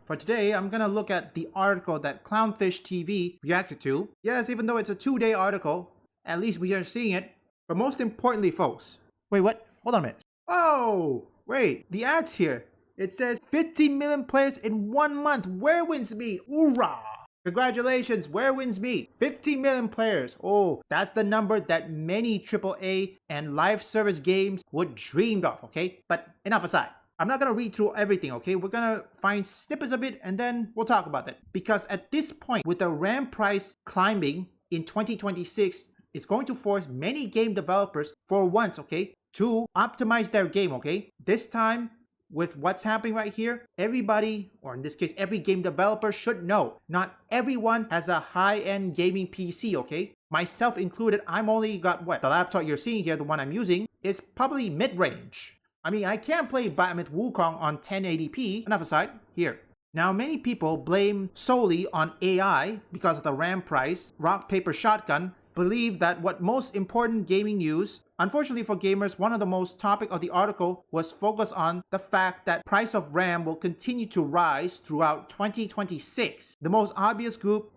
For today, I'm gonna look at the article that Clownfish TV reacted to. Yes, even though it's a 2-day article, at least we are seeing it. But most importantly, folks. Wait, what? Hold on a minute. Oh, wait, the ads here. It says 15 million players in 1 month. Where wins meet? Hoorah! Congratulations, Where Wins Meet. 15 million players. Oh, that's the number that many AAA and live service games would dream of, okay? But enough aside. I'm not gonna read through everything, okay? We're gonna find snippets of it and then we'll talk about it. Because at this point, with the RAM price climbing in 2026, it's going to force many game developers for once, okay, to optimize their game, okay? This time, with what's happening right here, everybody, or in this case, every game developer should know, not everyone has a high-end gaming PC, okay? Myself included, I'm only got what? The laptop you're seeing here, the one I'm using, is probably mid-range. I mean, I can't play Batman Wukong on 1080p. Enough aside, here. Now, many people blame solely on AI because of the RAM price. Rock, paper, shotgun believe that what most important gaming news, unfortunately for gamers, one of the most topic of the article was focused on the fact that price of RAM will continue to rise throughout 2026. The most obvious group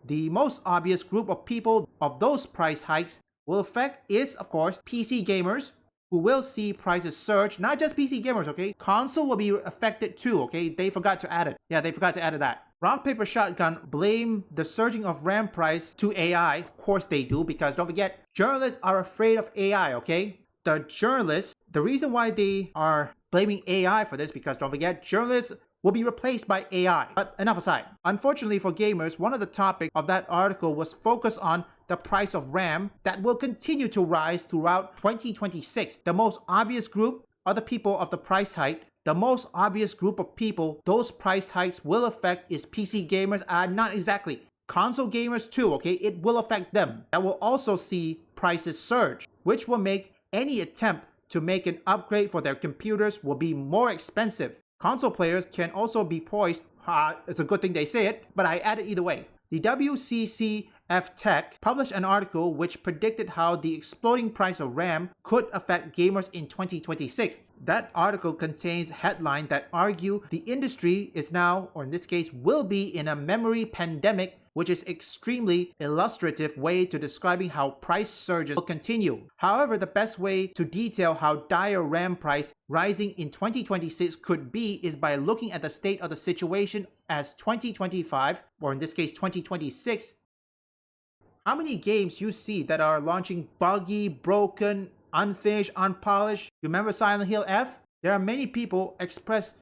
of people of those price hikes will affect is, of course, PC gamers, who will see prices surge. Not just PC gamers, okay? Console will be affected too, okay? They forgot to add it. Yeah, they forgot to add that. Rock, paper, shotgun blame the surging of RAM price to AI. Of course they do, because don't forget, journalists are afraid of AI, okay? The journalists, the reason why they are blaming AI for this, because don't forget, journalists will be replaced by AI. But enough aside. Unfortunately for gamers, one of the topics of that article was focused on the price of RAM that will continue to rise throughout 2026. The most obvious group are the people of the price hike. The most obvious group of people those price hikes will affect is PC gamers. Not exactly. Console gamers too, okay? It will affect them. That will also see prices surge, which will make any attempt to make an upgrade for their computers will be more expensive. Console players can also be poised. It's a good thing they say it, but I add it either way. The WCCF Tech published an article which predicted how the exploding price of RAM could affect gamers in 2026. That article contains headlines that argue the industry is now, or in this case, will be in a memory pandemic, which is extremely illustrative way to describing how price surges will continue. However, the best way to detail how dire RAM price rising in 2026 could be is by looking at the state of the situation as 2025, or in this case 2026. How many games you see that are launching buggy, broken, unfinished, unpolished? Remember Silent Hill F? There are many people express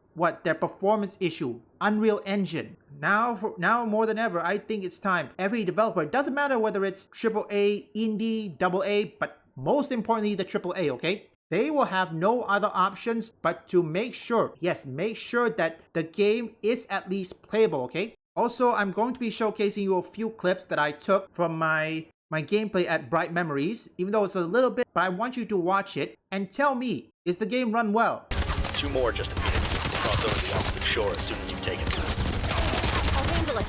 their performance issue, Unreal Engine. Now more than ever, I think it's time. Every developer, it doesn't matter whether it's AAA, indie, AA, but most importantly the AAA, okay? They will have no other options but to make sure that the game is at least playable, okay? Also, I'm going to be showcasing you a few clips that I took from my gameplay at Bright Memories, even though it's a little bit, but I want you to watch it and tell me, is the game run well? 2 more just a minute. Cross over the opposite shore as soon as you've taken it. I'll handle it.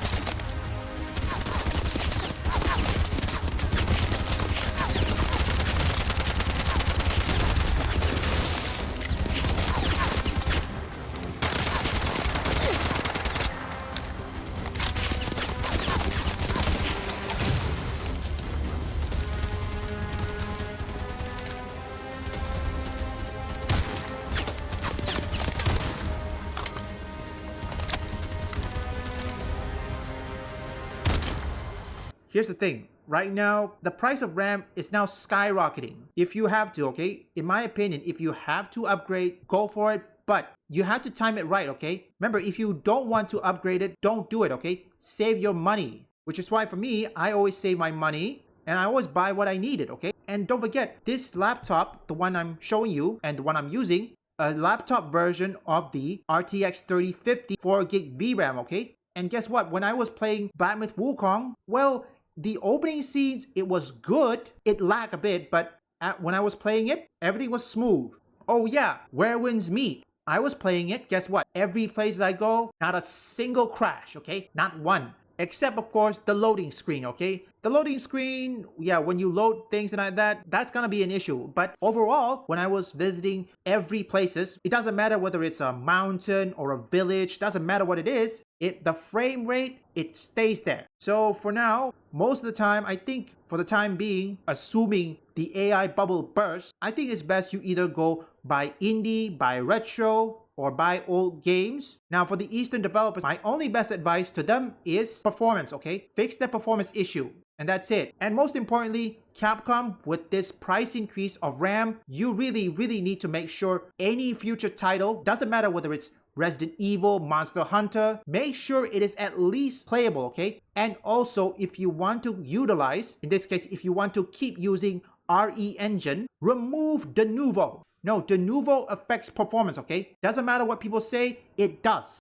Here's the thing. Right now, the price of RAM is now skyrocketing. If you have to, okay? In my opinion, if you have to upgrade, go for it. But you have to time it right, okay? Remember, if you don't want to upgrade it, don't do it, okay? Save your money. Which is why for me, I always save my money and I always buy what I needed, okay? And don't forget, this laptop, the one I'm showing you and the one I'm using, a laptop version of the RTX 3050 4GB VRAM, okay? And guess what? When I was playing Batman Wukong, well, the opening scenes, it was good. It lagged a bit, but when I was playing it, everything was smooth. Oh yeah, Where Winds Meet. I was playing it, guess what? Every place I go, not a single crash, okay? Not one. Except, of course, the loading screen, okay? The loading screen, yeah, when you load things and like that, that's gonna be an issue. But overall, when I was visiting every places, it doesn't matter whether it's a mountain or a village, doesn't matter what it is, the frame rate, it stays there. So for now, most of the time, I think for the time being, assuming the AI bubble bursts, I think it's best you either go buy indie, buy retro, or buy old games. Now for the Eastern developers, my only best advice to them is performance, okay? Fix the performance issue. And that's it. And most importantly, Capcom, with this price increase of RAM, you really need to make sure any future title, doesn't matter whether it's Resident Evil, Monster Hunter, make sure it is at least playable, okay? And also, if you want to utilize, in this case, if you want to keep using RE engine, remove de novo. No, de novo affects performance, okay? Doesn't matter what people say, it does.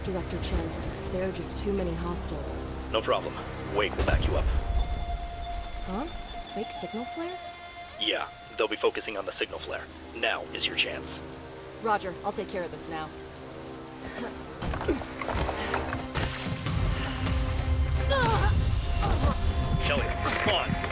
Director Chen, there are just too many hostiles. No problem. Wake will back you up. Huh? Fake signal flare? Yeah, they'll be focusing on the signal flare. Now is your chance. Roger, I'll take care of this now. Kelly, come on.